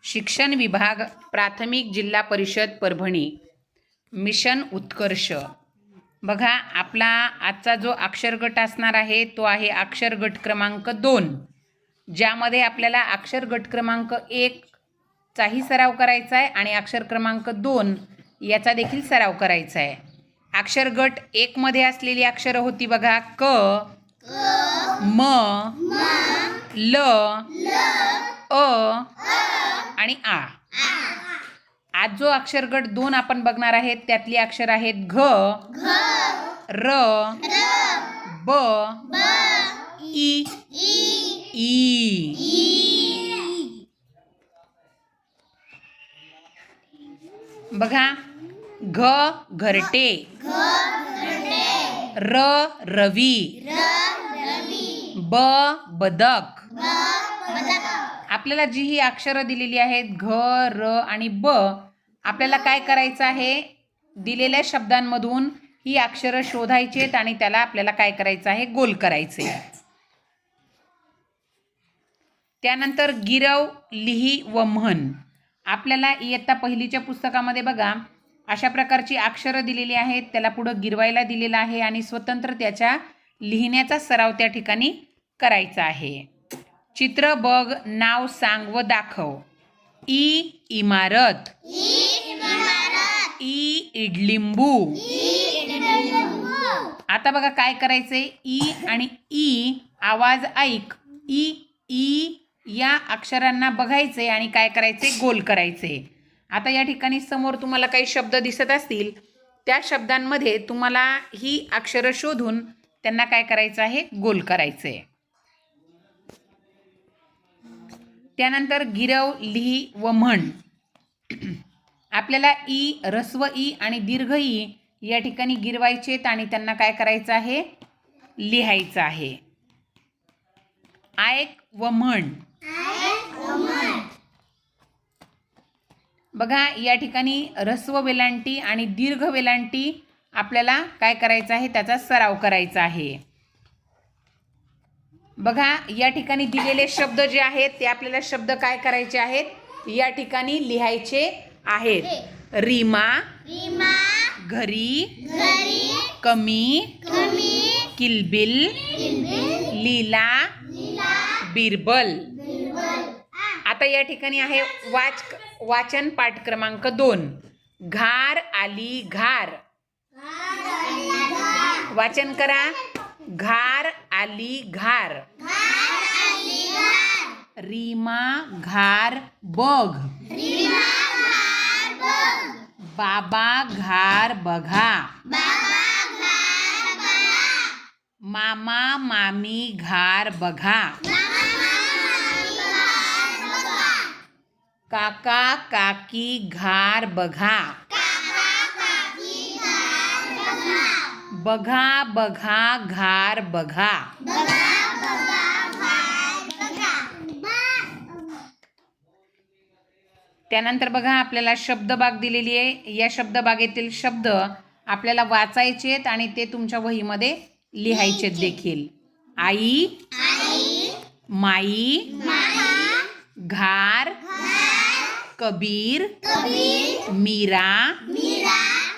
शिक्षण विभाग प्राथमिक जिल्हा परिषद परभणी मिशन उत्कर्ष। बघा, आपला आजचा जो अक्षर गट असणार आहे तो आहे अक्षर गट क्रमांक 2, ज्यामध्ये आपल्याला अक्षर गट क्रमांक 1 चाही सराव करायचा आहे आणि अक्षर क्रमांक 2 याचा देखील सराव करायचा आहे। अक्षर गट 1 मध्ये असलेली अक्षरं होती बघा क, म, ल, अ आणि आ। आज जो अक्षर गट 2 आपण बघणार आहेत त्यातली अक्षर आहेत घ, र, ब, ई, ई। बघा, घ घरटे, र रवी, ब बदक। आपल्याला जी ही अक्षरं दिलेली आहेत घ, र आणि ब, आपल्याला काय करायचं आहे, दिलेल्या शब्दांमधून ही अक्षरं शोधायची आहेत आणि त्याला आपल्याला काय करायचं आहे, गोल करायचे। त्यानंतर गिरव, लिही व म्हण। आपल्याला इयत्ता पहिलीच्या पुस्तकामध्ये बघा अशा प्रकारची अक्षरं दिलेली आहेत, त्याला पुढं गिरवायला दिलेलं आहे आणि स्वतंत्र त्याच्या लिहिण्याचा सराव त्या ठिकाणी करायचा आहे। चित्र बघ, नाव सांग व दाखव। ई इमारत, ई इडलिंबू। आता बघा काय करायचंय, ई आणि ई आवाज ऐक, ई या अक्षरांना बघायचे आणि काय करायचे, गोल करायचे। आता या ठिकाणी समोर तुम्हाला काही शब्द दिसत असतील, त्या शब्दांमध्ये तुम्हाला ही अक्षरं शोधून त्यांना काय करायचं आहे, गोल करायचे। त्यानंतर गिरव, लिही व म्हण। आपल्याला ई, ऱ्हस्व ई आणि दीर्घ ई या ठिकाणी गिरवायचेत आणि त्यांना काय करायचं आहे, लिहायचं आहे। ऐक व म्हण। बघा, या ठिकाणी ऱ्हस्व वेलांटी आणि दीर्घ वेलांटी आपल्याला काय करायचं आहे, त्याचा सराव करायचा आहे। बघा, या ठिकाणी दिलेले शब्द जे आहेत ते आपल्याला शब्द काय करायचे आहेत, या ठिकाणी लिहायचे आहेत। रीमा, घरी, कमी, किलबिल, लीला, बिरबल। आता या ठिकाणी आहे वाचन पाठ क्रमांक 2, घार आली घार। वाचन करा, घार आली घार। रीमा घार बघ, बाबा घार बघा, मामा मामी घार बघा, काका काकी घार बघा, बघा बघा घार बघा। त्यानंतर बघा, आपल्याला शब्दबाग दिलेली आहे, या शब्दबागेतील शब्द आपल्याला वाचायचे आहेत आणि ते तुमच्या वहीमध्ये लिहायचे देखील। आई, माई, घार, कबीर, मीरा,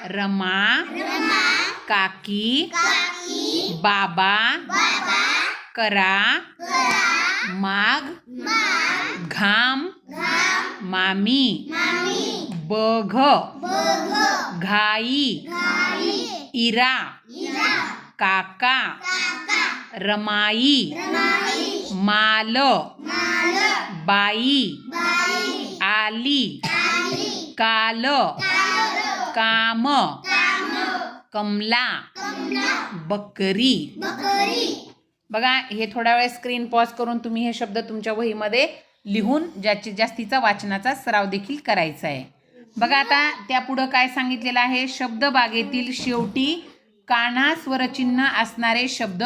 रमा, काकी, बाबा, करा, माग, घाम, मामी, बघ, घाई, इरा, काका, रमाई, माल, बाई, आली, काल, काम, कमला, बकरी। बघा, हे थोडा वेळ स्क्रीन पॉज करून तुम्ही हे शब्द तुमच्या वहीमध्ये लिहून जास्तीचा वाचनाचा सराव देखील करायचा आहे। बघा, आता त्यापुढं काय सांगितलेलं आहे, शब्दबागेतील शेवटी काना स्वरचिन्ह असणारे शब्द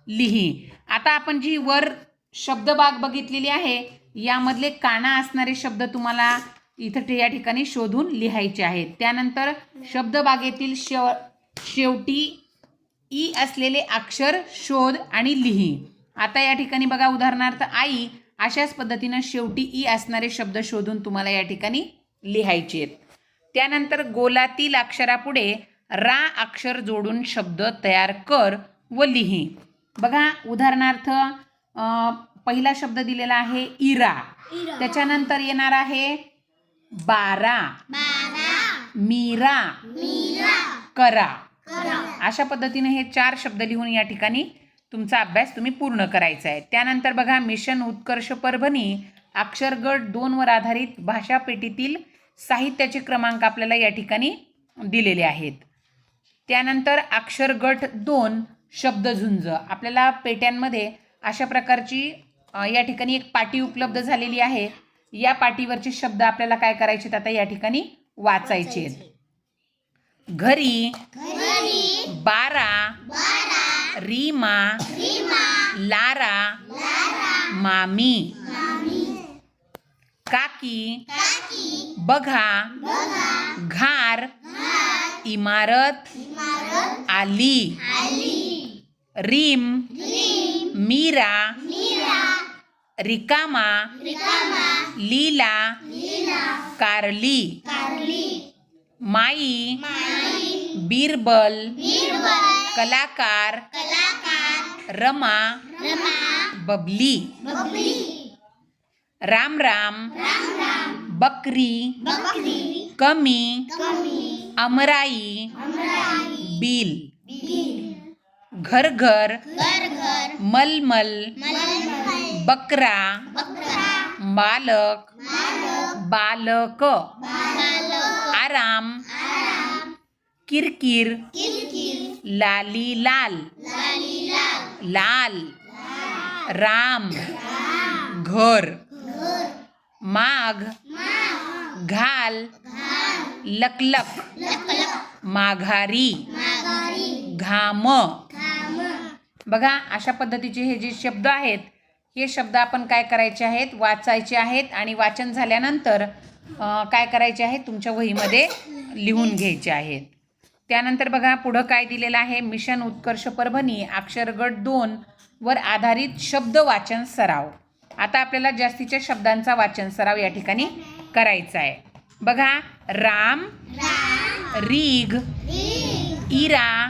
लिही। आता आपण जी वर शब्दबाग बघितलेली आहे यामधले काना असणारे शब्द तुम्हाला इथं या ठिकाणी शोधून लिहायचे आहेत। त्यानंतर शब्दबागेतील शेवटी ई असलेले अक्षर शोध आणि लिही। आता या ठिकाणी बघा, उदाहरणार्थ आई, अशाच पद्धतीनं शेवटी ई असणारे शब्द शोधून तुम्हाला या ठिकाणी लिहायचे आहेत. त्यानंतर गोलातील अक्षरापुढे रा अक्षर जोडून शब्द तयार कर व लिही. बघा उदाहरणार्थ पहिला शब्द दिलेला आहे इरा, त्याच्यानंतर येणार आहे बारा, मीरा, करा. अशा पद्धतीने हे 4 शब्द लिहून या ठिकाणी तुमचा अभ्यास तुम्ही पूर्ण करायचा आहे. त्यानंतर बघा मिशन उत्कर्ष परभणी अक्षर गट 2 वर आधारित भाषा पेटीतील साहित्याचे क्रमांक आपल्याला या ठिकाणी दिलेले आहेत. त्यानंतर अक्षर गट 2 शब्दझुंज आपल्याला पेट्यांमध्ये अशा प्रकारची या ठिकाणी एक पाटी उपलब्ध झालेली आहे. या पाटीवरचे शब्द आपल्याला काय करायचे आता या ठिकाणी वाचायचे आहेत. घरी, बारा, रीमा, लारा, मामी, काकी, बघा, घार, इमारत, आली, रीम, मीरा, रिकामा, लीला, कारली, माई, बिरबल, कलाकार, रमा, बबली, राम राम, बकरी, कमी, अमराई, बिल, घर घर, मलमल, बकरा, बालक, बालक, आराम, किरकिर, लाली लाल, लाल, राम, घर, माघ, घाल, लकलक, माघारी, घाम. बघा अशा पद्धतीचे हे जे शब्द आहेत हे शब्द आपण काय करायचे आहेत वाचायचे आहेत आणि वाचन झाल्यानंतर काय करायचे आहेत तुमच्या वहीमध्ये लिहून घ्यायचे आहेत. त्यानंतर बघा पुढं काय दिलेलं आहे मिशन उत्कर्ष परभणी अक्षर गट 2 वर आधारित शब्द वाचन सराव. आता आपल्याला जास्तीच्या शब्दांचा वाचन सराव या ठिकाणी करायचा आहे. बघा राम, रीग, इरा,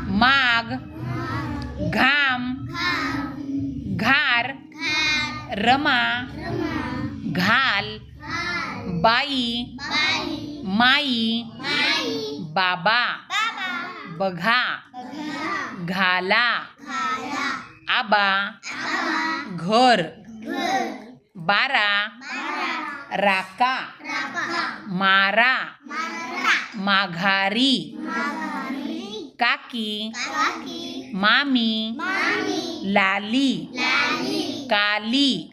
माघ, घाम, घार, रमा, घाल, बाई, माई, बाबा, बघा, घाला, आबा, घर, बारा, राका, मारा, माघारी, काकी, मामी, लाली, काली,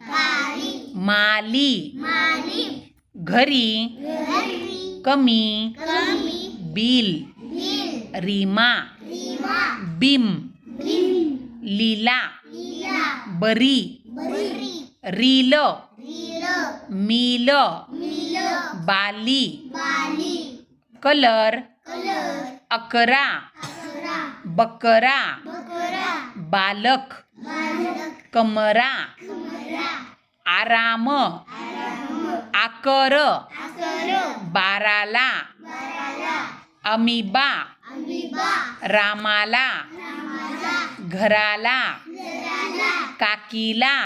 माली, घरी, कमी, बिल, रीमा, बिम, लीला, बरी, रील, मील, बाली, कलर, अकरा, बकरा, बालक, कमरा, आराम, आकर, बाराला, अमीबा, रामाला, घराला, काकीला,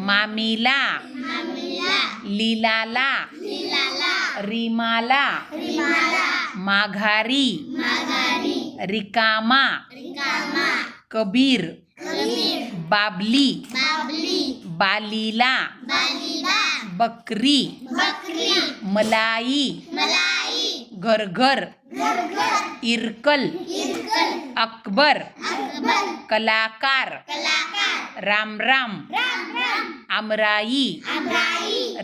मामीला, लीलाला, रीमाला, माघारी, रिकामा, कबीर, बाबली, बालीला, बकरी, मलाई, घरघर, इरकल, अकबर, कलाकार, राम राम, अमराई,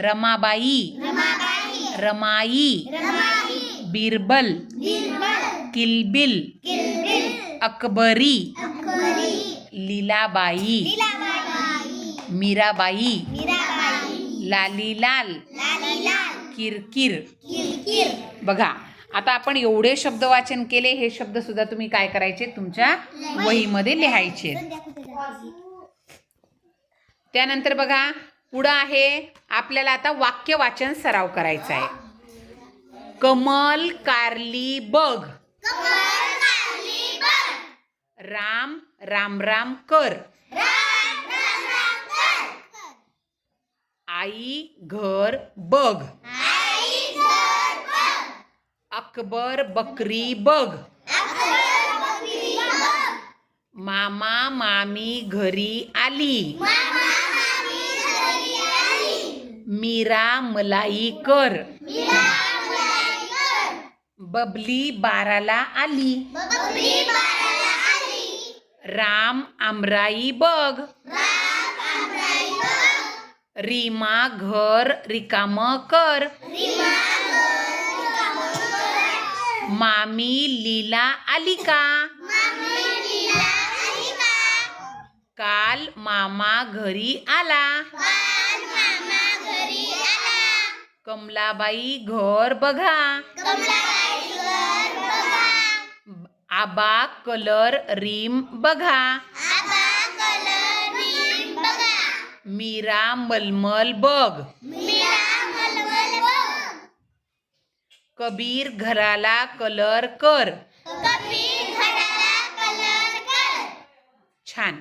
रमाबाई, रमाई, बिरबल, किलबिल, अकबरी, लीलाबाई, मीराबाई, लालीलाल, किरकिर. बघा आता आपण एवढे शब्द वाचन केले. हे शब्द सुद्धा तुम्ही काय करायचे तुमच्या वहीमध्ये लिहायचे. त्यानंतर बघा पुढं आहे आपल्याला आता वाक्य वाचन सराव करायचा आहे. कमल कारली बघ, राम राम राम कर, आई घर बघ, अकबर बकरी बघ, मामा मामी घरी आली, मीरा मलाई कर, बबली बाराला आली, राम आमराई बघ, रीमा घर रिकाम कर, मामी लीला आली का, काल मामा घरी आला, कमलाबाई घर बघा, आबा कलर रीम बघा, मीरा मलमल बघ, कबीर घराला कलर कर. छान.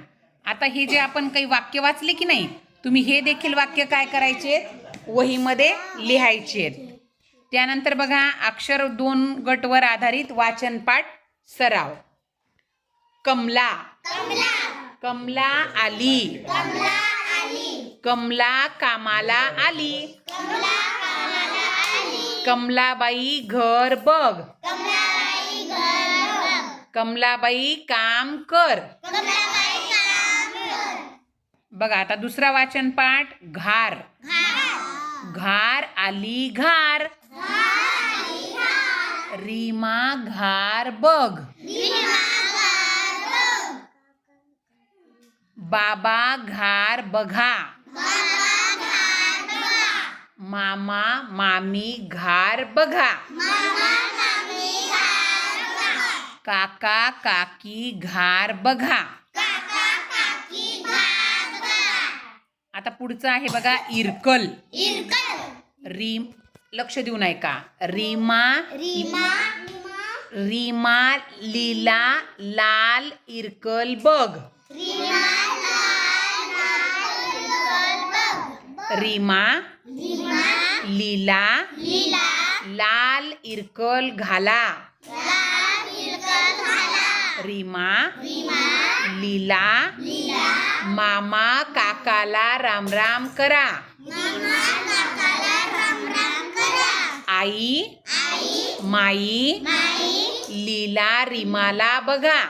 आता हे जे आपण काही वाक्य वाचले की नाही, तुम्ही हे देखील वाक्य काय करायचे, वहीमध्ये लिहायचे. त्यानंतर बघा अक्षर 2 गटवर आधारित वाचन पाठ सराव. कमला, कमला आली, कमला कामाला आली, कमलाबाई घर बघ, कमलाबाई काम कर. बघा आता दुसरा वाचन पाठ घार, घार आली घार, रीमा घार बघ, बाबा घार बघा, मामा मामी घार बघा, काका काकी घार बघा. आता पुढचं आहे बघा इरकल. रीम लक्ष देऊन ऐका. रीमा रीमा लीला लाल इरकल बघ, रीमा लीला लाल इरकल घाला, रीमा लीला मामा काकाला राम राम करा, आई माई लीला रीमाला बघा.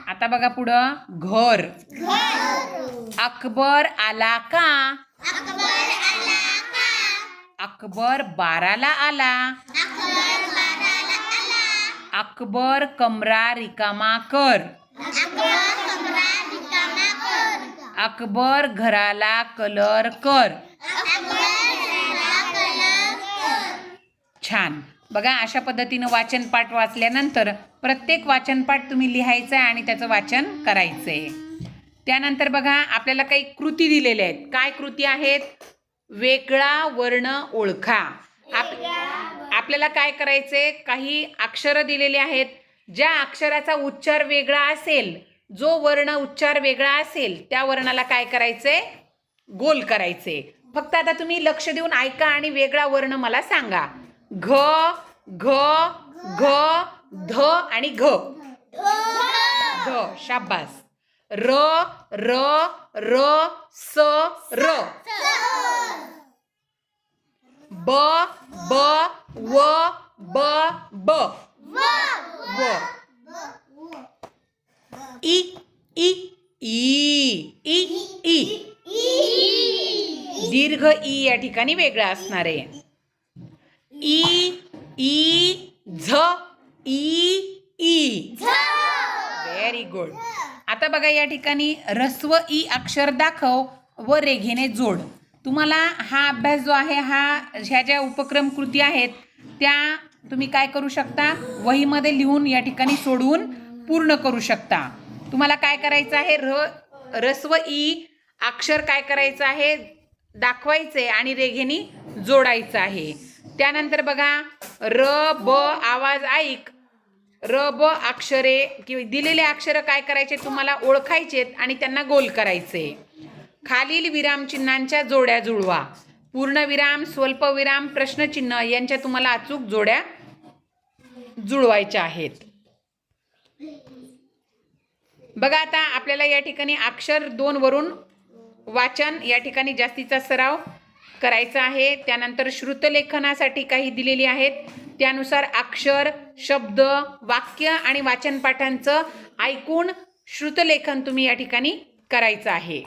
आता बघा पुढं घर. अकबर आला का, अकबर 12ला आला, अकबर कमरा रिकामा कर, अकबर घराला कलर कर. छान. बघा अशा पद्धतीनं वाचन पाठ वाचल्यानंतर प्रत्येक वाचन पाठ तुम्ही लिहायचं आहे आणि त्याचं वाचन करायचं आहे. त्यानंतर बघा आपल्याला काही कृती दिलेल्या आहेत. काय कृती आहेत? वेगळा वर्ण ओळखा. आपल्याला काय करायचे, काही अक्षरं दिलेली आहेत. ज्या अक्षराचा उच्चार वेगळा असेल, जो वर्ण उच्चार वेगळा असेल त्या वर्णाला काय करायचे, गोल करायचे. फक्त आता तुम्ही लक्ष देऊन ऐका आणि वेगळा वर्ण मला सांगा. घ घ घ ध आणि घ. घ. शाबास. र र र स र. ब ब व ब ब व. इ इ ई ई ई. दीर्घ ई या ठिकाणी वेगळा असणार आहे. ई ई झ ई ई. Very good. आता बघा या ठिकाणी ऱ्हस्व ई अक्षर दाखव व रेघेने जोड. तुम्हाला हा अभ्यास जो आहे, ह्या ज्या उपक्रम कृती आहेत त्या तुम्ही काय करू शकता, वहीमध्ये लिहून या ठिकाणी सोडवून पूर्ण करू शकता. तुम्हाला काय करायचं आहे, रस्व ई अक्षर काय करायचं आहे, दाखवायचे आणि रेघेनी जोडायचं आहे. त्यानंतर बघा, र ब आवाज ऐक. र ब अक्षरे किंवा दिलेले अक्षर काय करायचे, तुम्हाला ओळखायचे आणि त्यांना गोल करायचे. खालील विरामचिन्हांच्या जोड्या जुळवा. पूर्णविराम, स्वल्पविराम, प्रश्नचिन्ह यांच्या तुम्हाला अचूक जोड्या जुळवायच्या आहेत. बघा आता आपल्याला या ठिकाणी अक्षर 2 वरून वाचन या ठिकाणी जास्तीचा सराव करायचा आहे. त्यानंतर श्रुतलेखनासाठी काही दिलेली आहेत, त्यानुसार अक्षर, शब्द, वाक्य आणि वाचन पाठांचं ऐकून श्रुतलेखन तुम्ही या ठिकाणी करायचं आहे.